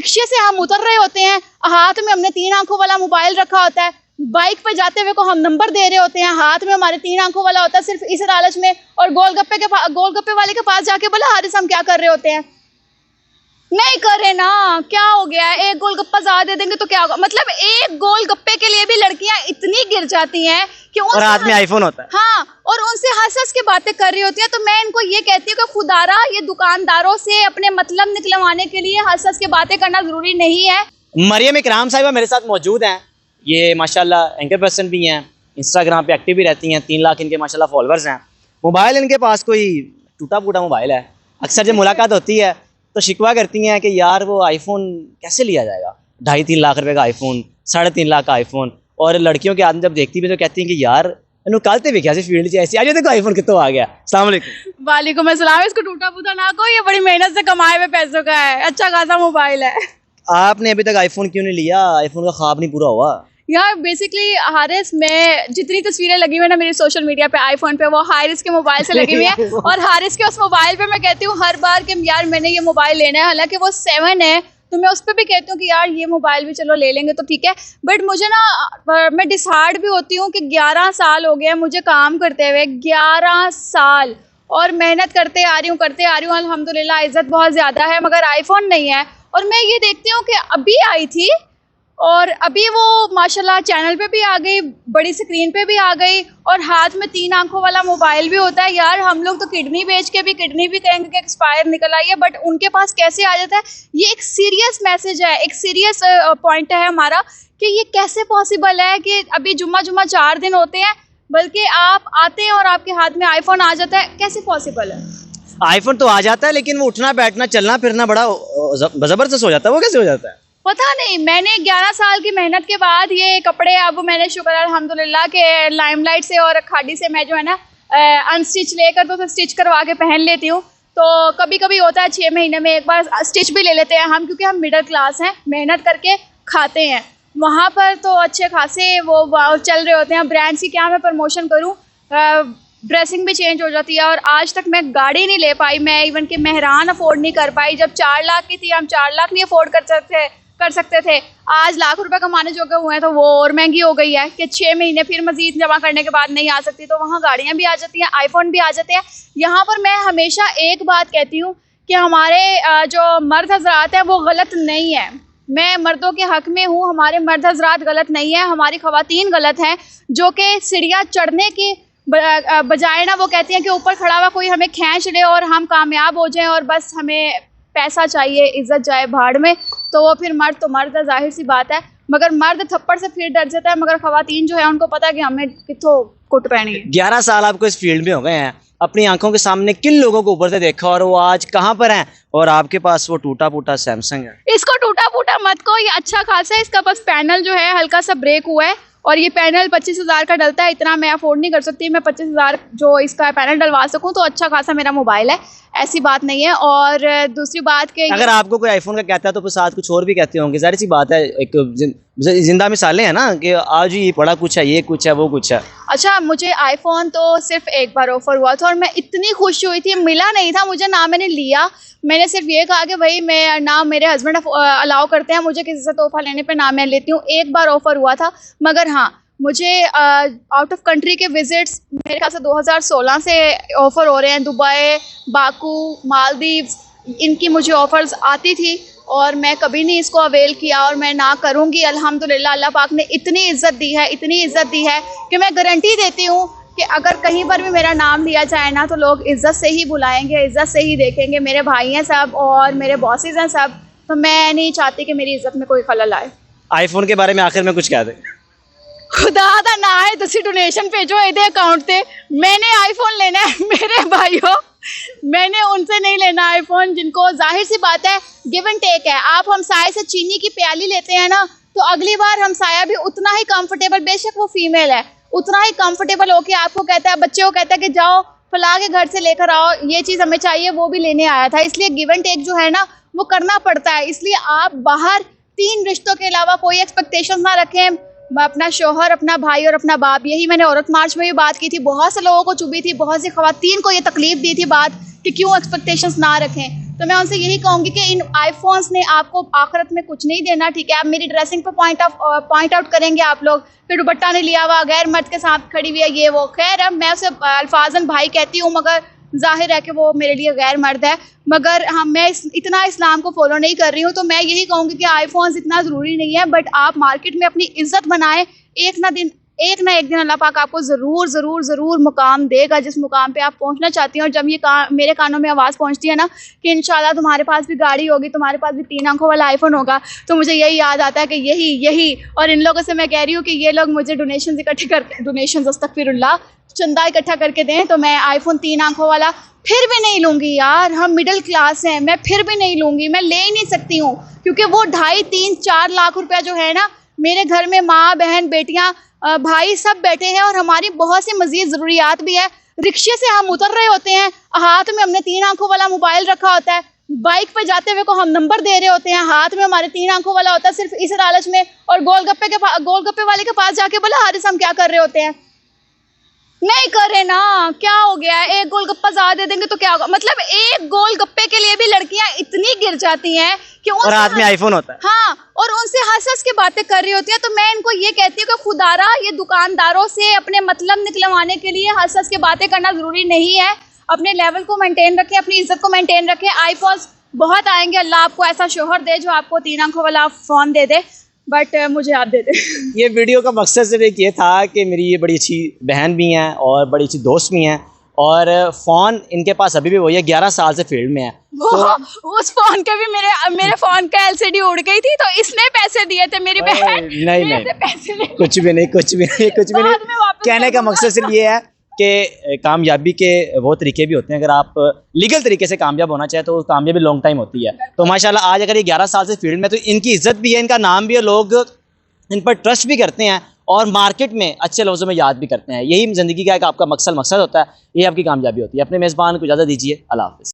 रिक्शे से हम उतर रहे होते हैं, हाथ में हमने 3 आंखों वाला मोबाइल रखा होता है, बाइक पे जाते हुए को हम नंबर दे रहे होते हैं, हाथ में हमारे 3 आंखों वाला होता है सिर्फ इस लालच में, और गोलगप्पे वाले के पास जाके बोला हारिस हम क्या कर रहे होते हैं, नहीं करे ना, क्या हो गया है, एक गोलगप्पा ज्यादा दे देंगे तो क्या होगा। मतलब एक गोलगप्पे के लिए भी लड़कियां इतनी गिर जाती हैं कि और हाथ में आईफोन होता है। हाँ, और उनसे हंस के बातें कर रही होती हैं। तो मैं इनको ये कहती हूँ कि खुदारा ये दुकानदारों से अपने मतलब निकलवाने के लिए हंस के बातें करना जरूरी नहीं है। मरियम इकराम साहिबा मेरे साथ मौजूद हैं। ये माशाल्लाह एंकर पर्सन भी हैं, इंस्टाग्राम पे एक्टिव भी रहती हैं, 3 लाख इनके माशाल्लाह फॉलोअर्स हैं। मोबाइल इनके पास कोई टूटा फूटा मोबाइल है। अक्सर जब मुलाकात होती है तो शिकवा करती हैं कि यार वो आईफोन कैसे लिया जाएगा, 2.5-3 लाख रुपए का आईफोन, 3.5 लाख का आईफोन। और लड़कियों के आदमी जब देखती भी तो कहती हैं कि यार इन्हों कलते भी क्या फील्ड से ऐसी आज देखो आईफोन कितना आ गया। अस्सलाम वालेकुम। वालेकुम अस्सलाम। इसको टूटा फूटा ना कहो, ये बड़ी मेहनत से कमाए हुए पैसों का है, अच्छा खासा मोबाइल है। आपने अभी तक आईफोन क्यों नहीं लिया? आईफोन का ख्वाब नहीं पूरा हुआ? यार बेसिकली हारिस, मैं जितनी तस्वीरें लगी हुई है ना मेरी सोशल मीडिया पे आईफोन पे, वो हारिस के मोबाइल से लगी हुई है। और हारिस के उस मोबाइल पे मैं कहती हूँ हर बार कि यार मैंने ये मोबाइल लेना है, हालांकि वो 7 है, तो मैं उस पर भी कहती हूँ कि यार ये मोबाइल भी चलो ले लेंगे तो ठीक है। बट मुझे ना मैं डिसहार्ड भी होती हूँ कि 11 साल हो गए मुझे काम करते हुए, 11 साल, और मेहनत करते आ रही हूँ अल्हम्दुलिल्लाह, इज़्ज़त बहुत ज़्यादा है, मगर आईफोन नहीं है। और मैं ये देखती हूँ कि अभी आई थी और अभी वो माशाल्लाह चैनल पे भी आ गई, बड़ी स्क्रीन पे भी आ गई, और हाथ में 3 आंखों वाला मोबाइल भी होता है। यार हम लोग तो किडनी बेच के भी किडनी भी कहेंगे कि एक्सपायर निकल आई है, बट उनके पास कैसे आ जाता है? ये एक सीरियस मैसेज है, एक सीरियस पॉइंट है हमारा कि ये कैसे पॉसिबल है कि अभी जुम्मा 4 दिन होते हैं, बल्कि आप आते हैं और आपके हाथ में आईफोन आ जाता है, कैसे पॉसिबल है? आईफोन तो आ जाता है लेकिन वो उठना बैठना चलना फिरना बड़ा जबरदस्त हो जाता है, वो कैसे हो जाता है? पता नहीं, मैंने 11 साल की मेहनत के बाद ये कपड़े अब मैंने शुक्र अल्हम्दुलिल्लाह के लाइमलाइट से और खाड़ी से मैं जो है ना अनस्टिच लेकर तो स्टिच करवा के पहन लेती हूँ। तो कभी कभी होता है 6 महीने में एक बार स्टिच भी ले लेते हैं हम, क्योंकि हम मिडिल क्लास हैं, मेहनत करके खाते हैं। वहाँ पर तो अच्छे खासे वो चल रहे होते हैं। ब्रांड्स की क्या मैं प्रमोशन करूँ, ड्रेसिंग भी चेंज हो जाती है। और आज तक मैं गाड़ी नहीं ले पाई, मैं इवन कि मेहरान अफोर्ड नहीं कर पाई। जब 4 लाख की थी हम 4 लाख नहीं अफोर्ड कर सकते थे, आज लाख रुपए कमाने जो के हुए हैं तो वो और महंगी हो गई है कि 6 महीने फिर मजीद जमा करने के बाद नहीं आ सकती। तो वहाँ गाड़ियाँ भी आ जाती हैं, आईफोन भी आ जाते हैं। यहाँ पर मैं हमेशा एक बात कहती हूँ कि हमारे जो मर्द हजरात हैं वो गलत नहीं है, मैं मर्दों के हक में हूँ, हमारे मर्द हजरात गलत नहीं है, हमारी ख़वातीन गलत हैं जो कि सीढ़ियाँ चढ़ने की बजाय ना वो कहती हैं कि ऊपर खड़ा हुआ कोई हमें खींच ले और हम कामयाब हो जाएं और बस हमें पैसा चाहिए, इज्जत जाए भाड़ में। तो वो फिर मर्द तो मर्द है, जाहिर सी बात है, मगर मर्द थप्पड़ से फिर डर जाता है, मगर ख़वातीन जो है उनको पता है कि हमें कितों कुट पैनी है। 11 साल आपको इस फील्ड में हो गए हैं, अपनी आंखों के सामने किन लोगों को ऊपर से देखा और वो आज कहाँ पर हैं, और आपके पास वो टूटा फूटा सैमसंग है? इसको टूटा फूटा मत को, ये अच्छा खासा है, इसका बस पैनल जो है हल्का सा ब्रेक हुआ है, और ये पैनल 25,000 का डलता है, इतना मैं अफोर्ड नहीं कर सकती। मैं 25,000 जो इसका पैनल डलवा सकूं तो अच्छा खासा मेरा मोबाइल है, ऐसी बात नहीं है। और दूसरी बात कि अगर आपको कोई आईफोन का कहता है तो फिर साथ कुछ और भी कहते होंगे, जाहिर सी बात है, एक जिंदा मिसालें हैं ना कि आज ये बड़ा कुछ है, ये कुछ है, वो कुछ है। अच्छा, मुझे आईफोन तो सिर्फ एक बार ऑफर हुआ था और मैं इतनी खुश हुई थी, मिला नहीं था मुझे, ना मैंने लिया, मैंने सिर्फ ये कहा कि भाई मैं ना मेरे हस्बैंड अलाउ करते हैं मुझे किसी से तोहफा लेने पे, ना मैं लेती हूँ। एक बार ऑफर हुआ था, मगर हाँ मुझे आउट ऑफ कंट्री के विजिट्स मेरे ख्याल से 2016 से ऑफ़र हो रहे हैं, दुबई, बाकू, मालदीव्स, इनकी मुझे ऑफ़र्स आती थी और मैं कभी नहीं इसको अवेल किया और मैं ना करूँगी। अल्हम्दुलिल्लाह अल्लाह पाक ने इतनी इज़्ज़त दी है, इतनी इज़्ज़त दी है कि मैं गारंटी देती हूँ कि अगर कहीं पर भी मेरा नाम लिया जाए ना तो लोग इज़्ज़त से ही बुलाएंगे, इज़्ज़त से ही देखेंगे। मेरे भाई हैं सब और मेरे बॉसेस हैं सब, तो मैं नहीं चाहती कि मेरी इज़्ज़त में कोई खलल आए। आईफोन के बारे में आखिर में कुछ कह दें? खुदा दा ना है, तुसी डोनेशन भेजो इधे अकाउंट पे, मैंने आईफोन लेना है मेरे भाइयों, मैंने उनसे नहीं लेना आईफोन जिनको जाहिर सी बात है गिव एंड टेक है। आप हमसाये से चीनी की प्याली लेते हैं ना तो अगली बार हमसाया भी उतना ही कंफर्टेबल, बेशक वो फीमेल है, उतना ही कंफर्टेबल होके आपको कहता है, बच्चे को कहता है कि जाओ फला के घर से लेकर आओ, ये चीज़ हमें चाहिए, वो भी लेने आया था। इसलिए गिव एंड टेक जो है ना वो करना पड़ता है। इसलिए आप बाहर 3 रिश्तों के अलावा कोई एक्सपेक्टेशन ना रखें, अपना शोहर, अपना भाई और अपना बाप। यही मैंने औरत मार्च में भी बात की थी, बहुत से लोगों को चुभी थी, बहुत सी ख़वातीन को ये तकलीफ़ दी थी बात कि क्यों एक्सपेक्टेशंस ना रखें। तो मैं उनसे यही कहूँगी कि इन आईफोन्स ने आपको आखिरत में कुछ नहीं देना, ठीक है। आप मेरी ड्रेसिंग पे पॉइंट आउट करेंगे आप लोग, फिर दुपट्टा ने लिया हुआ, गैर मर्द के साथ खड़ी हुई है, ये वो। खैर अब मैं उसे अल्फाजन भाई कहती हूँ, मगर जाहिर है कि वो मेरे लिए गैर मर्द है। मगर मैं इतना इस्लाम को फॉलो नहीं कर रही हूँ, तो मैं यही कहूँगी कि आईफोन्स इतना ज़रूरी नहीं है, बट आप मार्केट में अपनी इज़्ज़त बनाएं। एक ना एक दिन अल्लाह पाक आपको ज़रूर ज़रूर ज़रूर मुकाम देगा जिस मुकाम पे आप पहुंचना चाहती हैं। और जब ये मेरे कानों में आवाज़ पहुंचती है ना कि इंशाल्लाह तुम्हारे पास भी गाड़ी होगी, तुम्हारे पास भी 3 आंखों वाला आईफोन होगा, तो मुझे यही याद आता है कि यही और इन लोगों से मैं कह रही हूँ कि ये लोग मुझे डोनेशन अस्तगफिरुल्लाह चंदा इकट्ठा करके दें, तो मैं आईफोन 3 आंखों वाला फिर भी नहीं लूँगी यार। हम मिडिल क्लास हैं, मैं फिर भी नहीं लूँगी, मैं ले ही नहीं सकती हूँ, क्योंकि वो 2.5, 3, 4 लाख रुपया जो है ना, मेरे घर में माँ बहन बेटियाँ भाई सब बैठे हैं और हमारी बहुत सी मज़ीद ज़रूरियात भी है। रिक्शे से हम उतर रहे होते हैं, हाथ में हमने 3 आंखों वाला मोबाइल रखा होता है, बाइक पे जाते हुए को हम नंबर दे रहे होते हैं, हाथ में हमारे 3 आंखों वाला होता है सिर्फ इस लालच में, और गोलगप्पे वाले के पास जाके बोला हारिस हम क्या कर रहे होते हैं, नहीं करे ना, क्या हो गया है, एक गोलगप्पा ज़्यादा दे देंगे तो क्या होगा। मतलब एक गोलगप्पे के लिए भी लड़कियां इतनी गिर जाती हैं कि और हाथ में आईफोन होता है। हाँ, और उनसे हंस के बातें कर रही होती हैं। तो मैं इनको ये कहती हूँ कि खुदारा ये दुकानदारों से अपने मतलब निकलवाने के लिए हंस के बातें करना ज़रूरी नहीं है। अपने लेवल को मेंटेन रखें, अपनी इज्जत को मेंटेन रखें। आईफोन्स बहुत आएंगे, अल्लाह आपको ऐसा शोहर दे जो आपको 3 आंखों वाला फ़ोन दे दे, बट मुझे आप दे दे। ये वीडियो का मकसद सिर्फ एक ये था कि मेरी ये बड़ी अच्छी बहन भी हैं और बड़ी अच्छी दोस्त भी हैं, और फ़ोन इनके पास अभी भी वही है, 11 साल से फील्ड में है। तो उस फ़ोन के भी मेरे फ़ोन का LCD उड़ गई थी, तो इसने पैसे दिए थे मेरी बहन। नहीं पैसे कुछ भी नहीं कहने का मकसद सिर्फ ये है कि कामयाबी के वो तरीके भी होते हैं। अगर आप लीगल तरीके से कामयाब होना चाहें तो कामयाबी लॉन्ग टाइम होती है। तो माशाल्लाह आज अगर ये 11 साल से फील्ड में, तो इनकी इज्जत भी है, इनका नाम भी है, लोग इन पर ट्रस्ट भी करते हैं और मार्केट में अच्छे लफ्ज़ों में याद भी करते हैं। यही ज़िंदगी का एक आपका मकसद होता है, ये आपकी कामयाबी होती है। अपने मेज़बान को इजाज़त दीजिए, अल्लाह हाफ़िज़।